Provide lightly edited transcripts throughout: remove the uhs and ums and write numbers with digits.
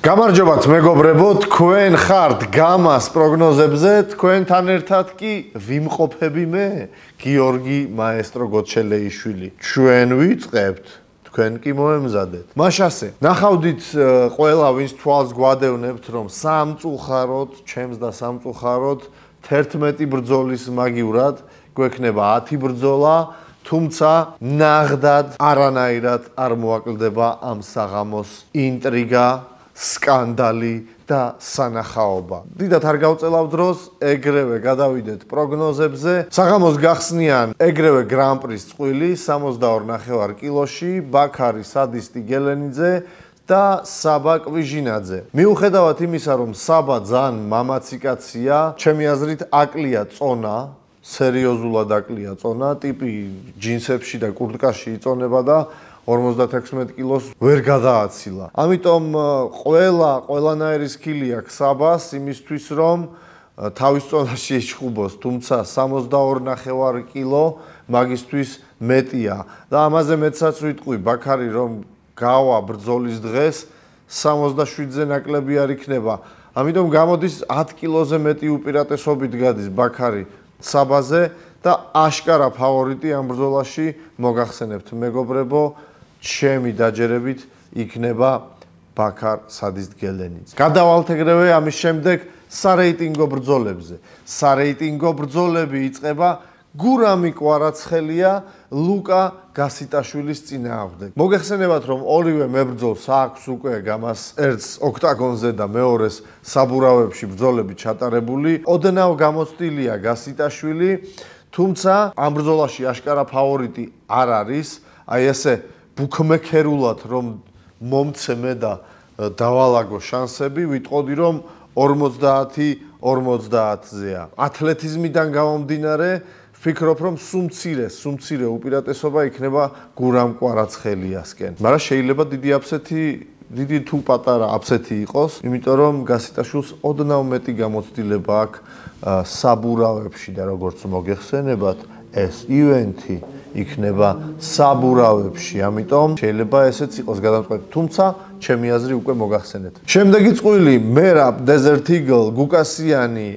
გამარჯობათ მეგობრებო, თქვენ ხართ გამას პროგნოზებზე, თქვენთან ერთად კი ვიმყოფები მე, გიორგი მაესტრო გოჩელეიშვილი. ჩვენ ვიწყებთ, თქვენ კი მოემზადეთ. მაშასე, ნახავდით ყველა ვინც თვალს გვადევნებთ, რომ სამწუხაროდ, ჩემს და სამწუხაროდ 11 ბრძოლის მაგივრად გვექნება 10 ბრძოლა. თუმცა ნაღდად არანაირად არ მოაკლდება ამ საღამოს ინტრიგა, სკანდალი და სანახაობა. დიდად არ გავწელავ დროს, ეგრევე გადავიდეთ პროგნოზებზე. საღამოს გახსნიან ეგრევე გრან-პრის წყვილი 62.5 კილოში, ბაქარი სადისტი გელენიძე და საბა კვიჟინაძე. მიუხედავად იმისა, რომ საბა ძალიან მამაცი კაცია, ჩემი აზრით აკლია წონა, სერიოზულად აკლია წონა, ტიპი ჯინსებში და კურტკაში იწონება და 56 კილოს ვერ გადააცილა. ამიტომ ყველანაირი სკილი აქვს საბას იმისთვის, რომ თავის წონაში ეჩხუბოს, თუმცა 62.5 კილო მაგისთვის მეტია. და ამაზე მეცაც ვიტყვი, ბაქარი რომ გავა ბრძოლის დღეს 67-ზე ნაკლები არ იქნება. ამიტომ გამოდის 10 კილოზე მეტი უპირატესობით გადის ბაქარი საბაზე და აშკარა ფავორიტი ამ ბრძოლაში მოგახსენებთ მეგობრებო, ჩემი დაჯერებით იქნება ბაქარ სადისტ-გელენიძე. გადავალთ ეგრევე ამის შემდეგ სარეიტინგო ბრძოლებზე. სარეიტინგო ბრძოლები იწყება გურამი კვარაცხელია ლუკა გასიტაშვილის წინააღმდეგ. მოგეხსენებათ, რომ ორივე მებრძოლს აქვს უკვე გამას ერთს ოქტაგონზე და მეორეს საბურავებში ბრძოლები ჩატარებული. ოდნავ გამოცდილია გასიტაშვილი, თუმცა ამ ბრძოლაში აშკარა ფავორიტი არ არის. აი ესე ბუქმექერულად რომ მომცემე და დავალაგო შანსები, ვიტყოდი რომ 50-50-ზეა. ათლეტიზმიდან გამომდინარე ვფიქრობ, რომ სუმცირე უპირატესობა იქნება გურამ კვარაცხელიასკენ. მაგრამ შეიძლება დიდი თუ პატარა აფსეთი იყოს, იმიტომ რომ გასიტაშვილს ოდნავ მეტი გამოცდილება აქვს საბურავებში და როგორც მოგეხსენებათ, ეს ივენთი იქნება საბურავებში, ამიტომ შეიძლება ესეც იყოს გადამწყვეტი, თუმცა ჩემი აზრი უკვე მოგახსენეთ. შემდეგი წყვილი მერაბ დეზერტ იგლ გუკასიანი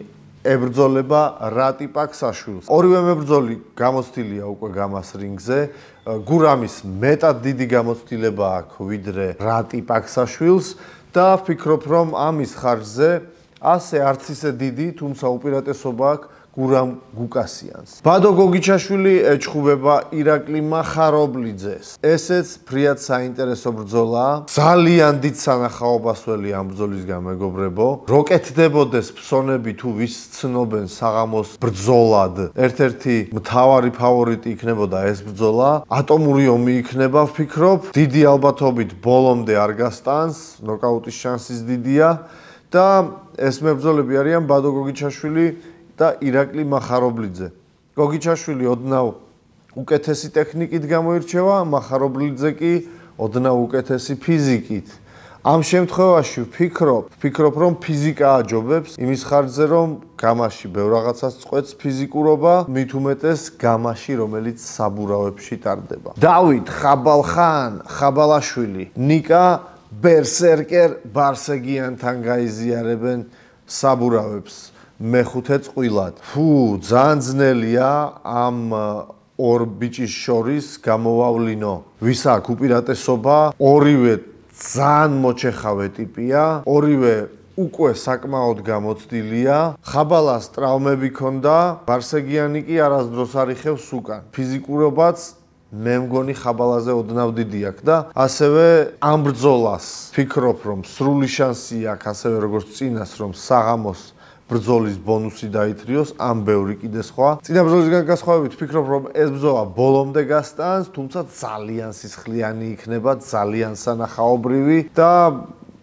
ებრძოლება რატი პაქსაშვილს. ორივე მებრძოლი გამოცდილია უკვე გამას რინგზე. გურამის მეტად დიდი გამოცდილება აქვს ვიდრე რატი პაქსაშვილს და ვფიქრობ, რომ ამის ხარჯზე ასე არც ისე დიდი, თუმცა უპირატესობა აქვს გურამ გუკასიანს. ბადო გოგიჩაშვილი ეჩხუბება ირაკლი მახარობლიძეს. ესეც ფრიად საინტერესო ბრძოლაა. ძალიან დიდ სანახაობას ველი ამ ბრძოლისგან მეგობრებო. როკეთდებოდეს ფსონები თუ ვის ცნობენ საღამოს ბრძოლად. ერთ-ერთი მთავარი ფავორიტი იქნებოდა ეს ბრძოლა. ატომური ომი იქნება ვფიქრობ. დიდი ალბათობით ბოლომდე არ გასტანს, ნოკაუტის შანსის დიდია და ეს მებრძოლები არიან ბადო გოგიჩაშვილი და ირაკლი მახარობლიძე. გოგიჩაშვილი ოდნავ უკეთესი ტექნიკით გამოირჩევა, მახარობლიძე კი ოდნავ უკეთესი ფიზიკით. ამ შემთხვევაში ვფიქრობ, რომ ფიზიკა აჯობებს იმის ხარჯზე, რომ გამაში ბევრ რაღაცას წყვეტს ფიზიკურობა, მით უმეტეს გამაში, რომელიც საბურავებში ტარდება. დავით ხაბალაშვილი, ნიკა ბერსერკერ ბარსეგიანთან გაიზიარებენ საბურავებს. მეხუთე წყვილად. ძალიან ძნელია ამ ორ ბიჭის შორის გამოვავლინო. ვის აქვს უპირატესობა? ორივე ძალიან მოჩეხავე ტიპია, ორივე უკვე საკმაოდ გამოცდილია. ხაბალას ტრავმები ჰქონდა, ბარსეგიანი კი არასდროს არ იხევს უკან. ფიზიკურობაც მე მგონი ხაბალაზე ოდნავ დიდი აქვს და ასევე ამ ბრძოლას ვფიქრობ, რომ სრული შანსი აქვს, ასევე როგორც წინას, რომ საღამოს ბრძოლის ბონუსი დაითრიოს, ამ ბევრი კიდე სხვა. წინა ბრძოლისგან განსხვავებით ვფიქრობ, რომ ეს ბრძოლა ბოლომდე გასტანს, თუმცა ძალიან სისხლიანი იქნება, ძალიან სანახაობრივი და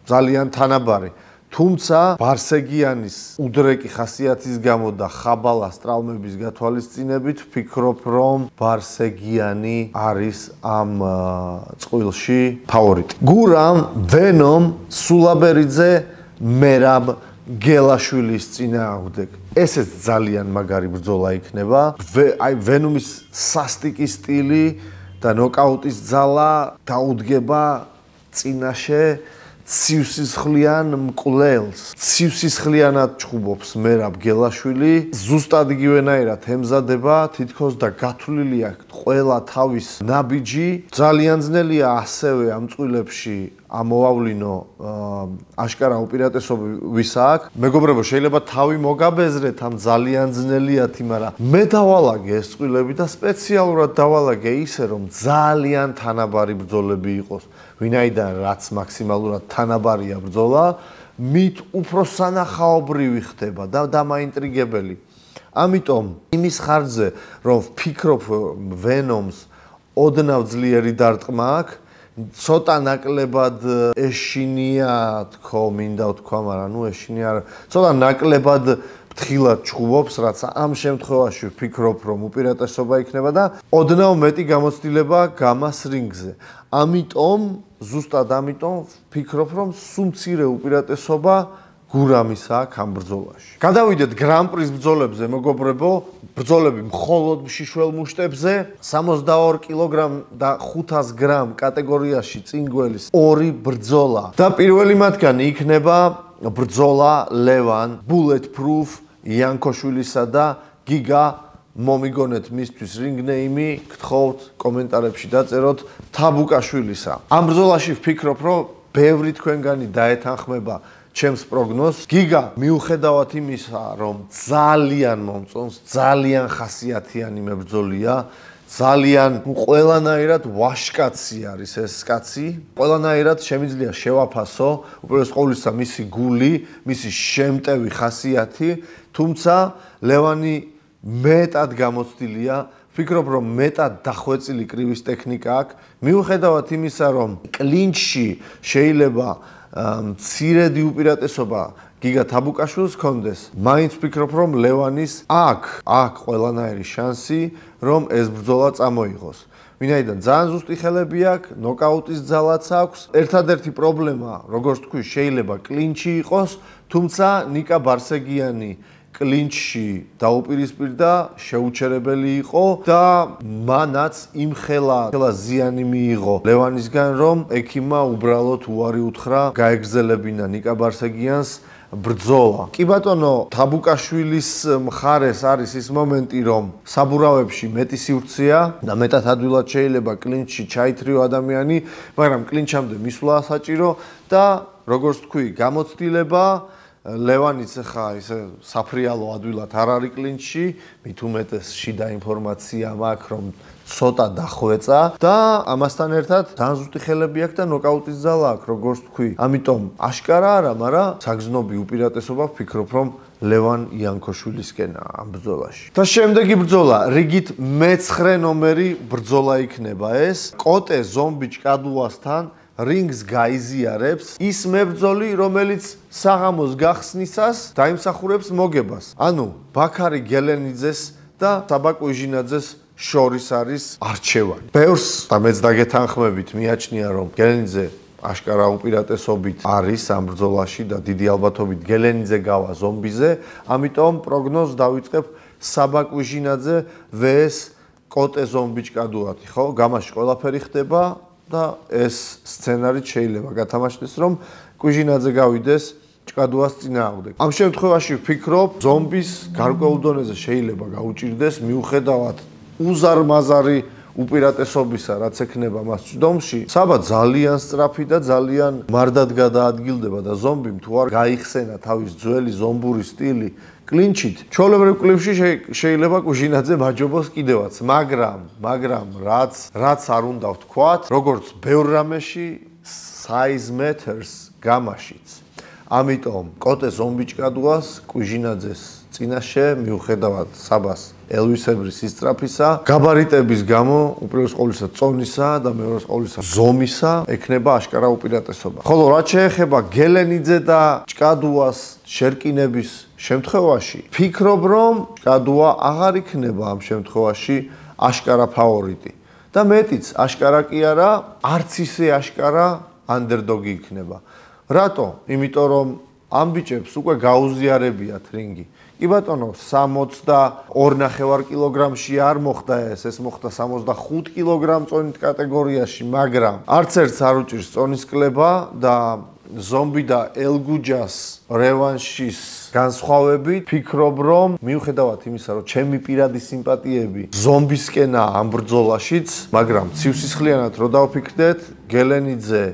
ძალიან თანაბარი. თუმცა ბარსეგიანის უდრეკი ხასიათის გამო და ხაბალას ტრავმების გათვალისწინებით ვფიქრობ, რომ ბარსეგიანი არის ამ წყვილში ფავორიტი. გურამ ვენომ სულაბერიძე მერაბ გელაშვილის წინააღმდეგ. ესეც ძალიან მაგარი ბრძოლა იქნება. აი ვენუმის სასტიკი სტილი და ნოკაუტის ძალა დაუდგება წინაშე ცივსისხლიან მკვლელს. ცივსისხლიანად ჩხუბობს მერაბ გელაშვილი. ზუსტად იგივენაირად ემზადება, თითქოს და გათვლილი აქვს ყველა თავის ნაბიჯი. ძალიან ძნელია ასევე ამ წყვილებში ამოვავლინო აშკარა უპირატესობა ვისა აქვს. მეგობრებო, შეიძლება თავი მოგაბეზრეთ ამ ძალიან ძნელიათი, მაგრამ მე დავალაგე ეს წყვილები და სპეციალურად დავალაგე ისე, რომ ძალიან თანაბარი ბრძოლები იყოს. ვინაიდან რაც მაქსიმალურად თანაბარია ბრძოლა, მით უფრო სანახაობრივი ხდება და დამაინტრიგებელი. ამიტომ იმის ხარჯზე, რომ ვფიქრობ ვენომს ოდნავ ძლიერი დარტყმა აქვს, ცოტა ნაკლებად ეშინია თქო, მინდა ვთქვა, მაგრამ ეშინია არა. ცოტა ნაკლებად ფრთხილად ჩხუბობს, რაც ამ შემთხვევაში ვფიქრობ, რომ უპირატესობა იქნება და ოდნავ მეტი გამოცდილება გამას რინგზე. ამიტომ, ზუსტად ამიტომ ვფიქრობ, რომ სულ მცირე უპირატესობა გურამის აქვს ამ ბრძოლაში. გადავიდეთ გრან-პრის ბრძოლებზე, მეგობრებო, ბრძოლები მხოლოდ შიშველ მუშტებზე, 62 კილოგრამ და 500 გრამ კატეგორიაში წინგველის ორი ბრძოლა. და პირველი მათგანი იქნება ბრძოლა ლევან Bulletproof იანქოშვილისა და გიგა მომიგონეთ მისთვის რინგნეიმი, გთხოვთ კომენტარებში დაწეროთ თაბუკაშვილისა. ამ ბრძოლაში ვფიქრობ, რომ ბევრი თქვენგანი დაეთანხმება ჩემს პროგნოზს. გიგა მიუხედავად იმისა, რომ ძალიან მომწონს, ძალიან ხასიათიანი მებრძოლია, ძალიან ყველანაირად ვაშკაცი არის ეს კაცი. ყველანაირად შემიძლია შევაფასო, უპირველეს ყოვლისა მისი გული, მისი შემტევი ხასიათი, თუმცა ლევანი მეტად გამოცდილია. ვფიქრობ, რომ მეტად დახვეწილი კრივის ტექნიკა აქვს. მიუხედავად იმისა, რომ კლინჩში შეიძლება მცირედი უპირატესობა გიგა თაბუკაშვილს ჰქონდეს, მაინც ვფიქრობ, რომ ლევანის აქვს ყველანაირი შანსი, რომ ეს ბრძოლა წამოიღოს. ვინაიდან ძალიან ზუსტი ხელები აქვს, ნოკაუტის ძალაც აქვს. ერთადერთი პრობლემა, როგორც თქვი, შეიძლება კლინჩი იყოს, თუმცა ნიკა ბარსეგიანი კლინჩში დაუპირისპირდა, შეუჩერებელი იყო და მანაც იმხელა ზიანი მიიღო ლევანისგან, რომ ექიმმა უბრალოდ უარი უთხრა გაეგრძელებინა ნიკა ბარსეგიანს ბრძოლა. კი ბატონო, თაბუკაშვილის მხარეს არის ის მომენტი, რომ საბურავებში მეტი სივრცეა და მეტად ადვილად შეიძლება კლინჩში ჩაითრიო ადამიანი, მაგრამ კლინჩამდე მისვლა საჭირო და როგორც თქვი, გამოცდილება ლევანიც ახლა ისე საფრიალო ადვილად არ არის კლინჩში, მით უმეტეს შიდა ინფორმაცია მაქვს, რომ ცოტა დახვეწა და ამასთან ერთად ძალიან ზუსტი ხელები აქვს და ნოკაუტის ძალა აქვს, როგორც თქვი. ამიტომ აშკარა არა, მაგრამ საგრძნობი უპირატესობა ვფიქრობ, რომ ლევან იანქოშვილისკენაა ამ ბრძოლაში. და შემდეგი ბრძოლა, რიგით მე-9 ნომერი ბრძოლა იქნება ეს. კოტე ზომბი ჭკადუასთან რინგს გაიზიარებს ის მებრძოლი, რომელიც საღამოს გახსნისას დაიმსახურებს მოგებას. ანუ ბაქარი გელენიძეს და საბაკ უჟინაძეს შორის არის არჩევანი. ბევრს და მეც დაგეთანხმებით მიაჩნია, რომ გელენიძე აშკარა უპირატესობით არის ამ ბრძოლაში და დიდი ალბათობით გელენიძე გავა ზომბიზე, ამიტომ პროგნოზს დავიწყებ საბაკ უჟინაძე vs კოტე ზომბი ჭკადუათი, ხო? გამაში ყველაფერი ხდება და ეს სცენარით შეიძლება გათამაშდეს, რომ კუჟინაძე გავიდეს ჭკადუას წინააღმდეგ. ამ შემთხვევაში ვფიქრობ, ზომბის გარკვეულ დონეზე შეიძლება გაუჭირდეს, მიუხედავად უზარმაზარი უპირატესობისა, რაც ექნება მას ჭდომში. საბა ძალიან სწრაფი და ძალიან მარდად გადაადგილდება და ზომბიმ თუ არ გაიხსენა თავის ძველი ზომბური სტილი კლინჩით, ჩვეულებრივ კლუბში შეიძლება კუჟინაძე მაჯობოს კიდევაც, მაგრამ რაც არ უნდა ვთქვათ, როგორც ბევრ რამეში size matters გამაშიც. ამიტომ კოტე ზომბი ჭკადუას კუჟინაძეს წინაშე მიუხედავად საბას ელვისებრი სისწრაფისა, გაბარიტების გამო, უპირველეს ყოვლისა წონისა და მეორეს ყოვლისა ზომისა ექნება აშკარა უპირატესობა. ხოლო რაც შეეხება გელენიძე და ჭკადუას შერკინების შემთხვევაში, ვფიქრობ, რომ ჭკადუა აღარ იქნება ამ შემთხვევაში აშკარა ფავორიტი. და მეტიც, აშკარა კი არა, არც ისე აშკარა ანდერდოგი იქნება. რატო? იმიტომ რომ ამ ბიჭებს უკვე გაუზიარებიათ რინგი. კი ბატონო, 62.5 კილოგრამში არ მოხდა ეს მოხდა 65 კილოგრამ წონით კატეგორიაში, მაგრამ არც ერთს არ უჭირს წონის კლება და ზომბი და ელგუჯას რევანშის განსხვავებით ფიქრობ, რომ მიუხედავად იმისა, რომ ჩემი პირადი სიმპათიები ზომბისკენა ამ ბრძოლაშიც, მაგრამ ცივსისხლიანად რო დავფიქრდეთ, გელენიძე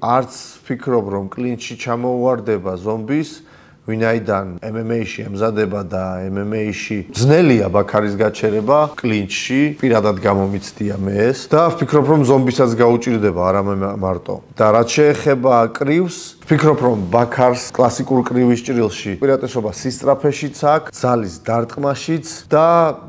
არც ფიქრობ, რომ კლინჩი ჩამოუვარდება ზომბის, ვინაიდან MMA-ში ემზადება და MMA-ში ძნელია ბაქარის გაჩერება კლინჩში, პირადად გამომიცდია მე ეს და ვფიქრობ, რომ ზომბისაც გაუჭირდება, არამე მარტო. და რაც შეეხება კრივს, ვფიქრობ, რომ ბაქარს კლასიკურ კრივის ჭრილში უპირატესობა სისწრაფეშიც აქვს, ძალის დარტყმაშიც და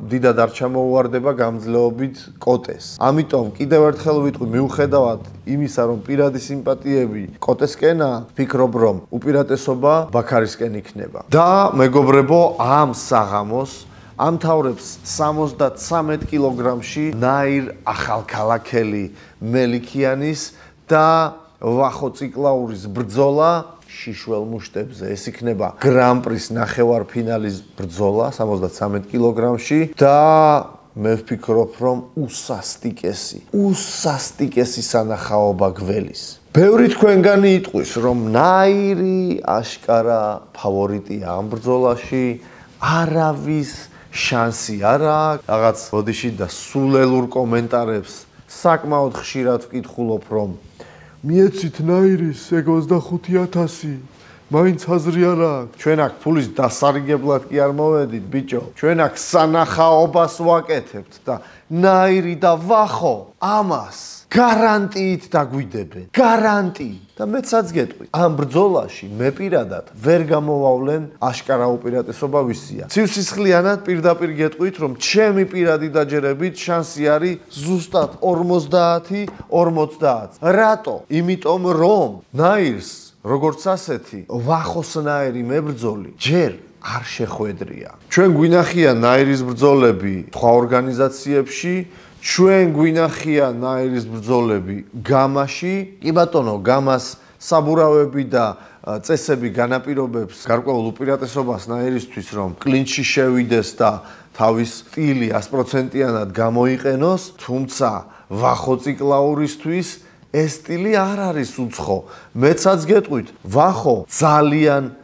დიდად არ ჩამოუვარდება გამძლეობით კოტეს. ამიტომ კიდევ ერთხელ ვიტყვი, მიუხედავად იმისა, რომ პირადი სიმპათიები კოტესკენა, ვფიქრობ, რომ უპირატესობა ბაქარისკენ იქნება. და მეგობრებო, ამ საღამოს ამთავრებს 73 კილოგრამში ნაირ ახალქალაქელი მელიქიანის და ვახო ციკლაურის ბრძოლა შიშველ მუშტებზე. ეს იქნება გრან-პრის ნახევარფინალის ბრძოლა 73 კილოგრამში და მე ვფიქრობ, რომ უსასტიკესი სანახაობა გველის. ბევრი თქვენგანი იტყვის, რომ ნაირი აშკარა ფავორიტია ამ ბრძოლაში, არავის შანსი არ აქვს. რაღაც ბოდიში და სულელურ კომენტარებს საკმაოდ ხშირად ვკითხულობ, რომ მიეცით ნაირის ეგ 25,000 მაინც აზრი არ აქვს. ჩვენ აქ ფულის დასარიგებლად კი არ მოვედით, ბიჭო. ჩვენ აქ სანახაობას ვაკეთებთ და ნაირი და ვახო ამას გარანტიით დაგვიდებენ. გარანტიით. და მეცაც გეტყვი, ამ ბრძოლაში მე პირადად ვერ გამოვავლენ აშკარა უპირატესობა ვისია. ცივსისხლიანად პირდაპირ გეტყვით, რომ ჩემი პირადი დაჯერებით შანსი არის ზუსტად 50-50. რატო? იმიტომ რომ ნაირს როგორც ასეთი ვახოსნაირი მებრძოლი ჯერ არ შეხვედრია. ჩვენ გვინახია ნაირის ბრძოლები სხვა ორგანიზაციებში, ჩვენ გვინახია ნაირის ბრძოლები გამაში. კი ბატონო, გამას საბურავები და წესები განაპირობებს გარკვეულ უპირატესობას ნაირისთვის, რომ კლინჩში შევიდეს და თავის სტილი 100%-იანად გამოიყენოს, თუმცა ვახო ციკლაურისთვის ეს სტილი არ არის უცხო. მეცაც გეტყვით, ვახო ძალიან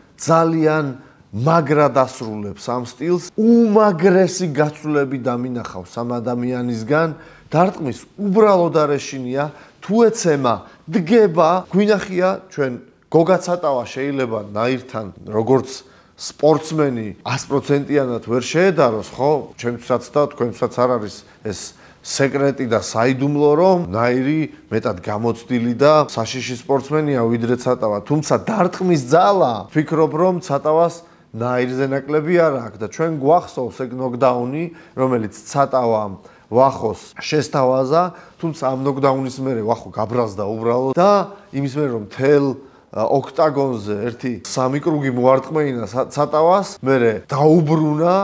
მაგრად ასრულებს ამ სტილს. უმაგრესი გაცვლები დამინახავს ამ ადამიანისგან. დარტყმის უბრალოდ არ ეშინია. თუ ეცემა დგება, გვინახია ჩვენ გოგაცატავა შეიძლება ნაირთან როგორც სპორტსმენი 100%-იანად ვერ შეედაროს, ხო? ჩემთვისაც და თქვენთვისაც არ არის ეს სეკრეტი და საიდუმლო, რომ ნაირი მეტად გამოცდილი და საშიში სპორტსმენია ვიდრე ცატავა. თუმცა დარტყმის ძალა, ვფიქრობ, რომ ცატავას ნაირზე ნაკლები არ აქვს და ჩვენ გვახსოვს ეგ ნოკდაუნი, რომელიც ცატავამ ვახოს შესთავაზა, თუმცა ამ ნოკდაუნის მერე ვახო გაბრაზდა უბრალოდ და იმის მერე რომ თელ ოქტაგონზე ერთი სამი კრუგი მოარტყმეინა ცატავას, მერე დაუბრუნა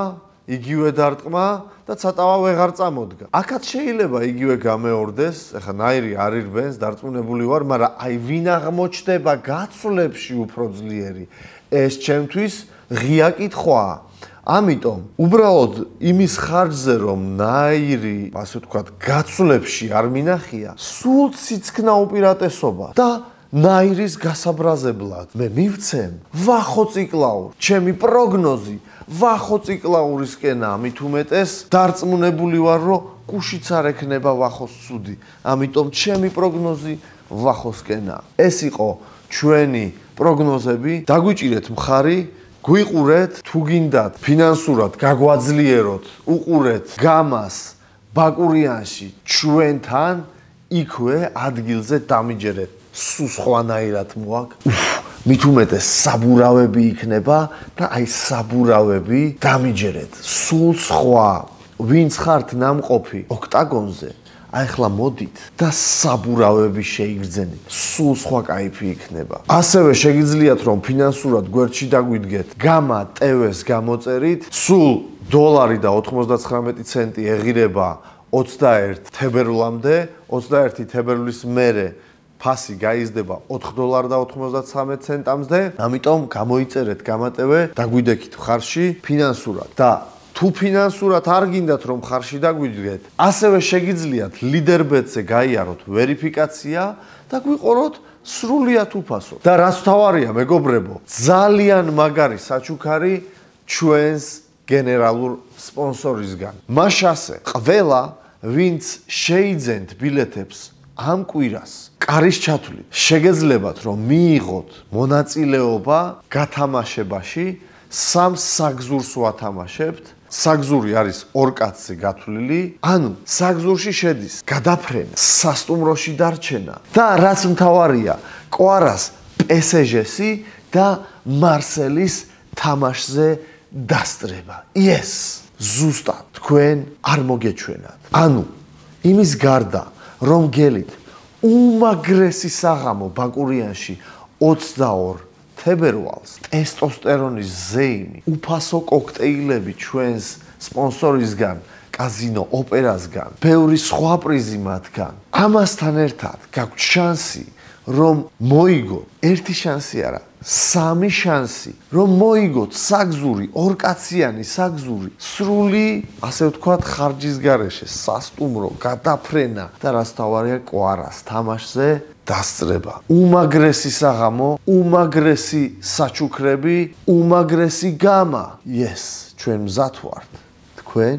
იგივე დარტყმა და ცატავა ვეღარ წამოდგა. აქაც შეიძლება იგივე გამეორდეს, ეხლა ნაირი არ ირბენს, დარწმუნებული ვარ, მაგრამ აი ვინ აღმოჩნდება გაცვლებში უფრო ძლიერი, ეს ჩემთვის ღია კითხვაა. ამიტომ უბრალოდ იმის ხარჯზე რომ ნაირი, ასე ვთქვათ, გაცვლებში არ მინახია, სულ ციცქნა უპირატესობა და ნაირის გასაბრაზებლად მე მივცემ ვახო ციკლაურ. ჩემი პროგნოზი ვახო ციკლაურისკენა, მით უმეტეს დარწმუნებული ვარ, რომ კუშიც არ ექნება ვახოს ცუდი. ამიტომ ჩემი პროგნოზი ვახოსკენა. ეს იყო ჩვენი პროგნოზები. დაგვიჭირეთ მხარი, გვიყურეთ, თუ გინდათ ფინანსურად გაგვაძლიეროთ, უყურეთ გამას ბაკურიანში ჩვენთან იქვე ადგილზე დამიჯერეთ. სულ სხვანაირად მოაქვს. მით უმეტეს საბურავები იქნება და აი საბურავები დამიჯერეთ. სულ სხვა. ვინც ხართ ნამყოფი ოქტაგონზე, აი ახლა მოდით და საბურავები შეიგრძენით. სულ სხვა кайფი იქნება. ასევე შეგიძლიათ რომ ფინანსურად გვერდში დაგვიდგეთ გამა ტევეს გამოწერით. სულ $1 და 99 ცენტი ეღირება 21 თებერვლამდე. 21 თებერვლის მერე ფასი გაიზრდება $4 და 93 ცენტამდე. ამიტომ გამოიწერეთ გამატევე, დაგვიდექით ხარში ფინანსურად და თუ ფინანსურად არ გინდათ რომ ხარში დაგვიდგეთ, ასევე შეგიძლიათ ლიდერბეტზე გაიაროთ ვერიფიკაცია და გვიყუროთ სრულიად უფასო. და რაც თავარია, მეგობრებო, ძალიან მაგარი საჩუქარი ჩვენს გენერალურ სპონსორისგან. მას ასე, ყველა ვინც შეიძენთ ბილეთებს ამ კვირას კარის ჩათვლით, შეგეძლებათ რომ მიიღოთ მონაწილეობა გათამაშებაში, 3 საგზურს ვათამაშებთ. საგზური არის 2 კაცზე გათვლილი, ანუ საგზურში შედის გადაფრენა, სასტუმროში დარჩენა და რაც მთავარია, კვარას PSG-ში და მარსელის თამაშზე დასწრება. Yes, ზუსტად თქვენ არ მოგეჩვენათ. ანუ იმის გარდა, რომ გელით უმაგრესი საღამო ბაკურიანში 22 თებერვალს, ტესტოსტერონის ზეიმი, უფასო კოქტეილები ჩვენს სპონსორისგან, კაზინო ოპერასგან, ბევრი სხვა პრიზი მათგან. ამასთან ერთად გაქვთ შანსი, რომ მოიგოთ, ერთი შანსი არა, 3 შანსი, რომ მოიგოთ საგზური, 2 კაციანი საგზური, სრული, ასე ვთქვათ, ხარჯის გარეშე, სასტუმრო, გადაფრენა და რაც თავარია კვარას თამაშზე დასწრება. უმაგრესი საღამო, უმაგრესი საჩუქრები, უმაგრესი გამა. Yes, ჩვენ მზად ვართ. თქვენ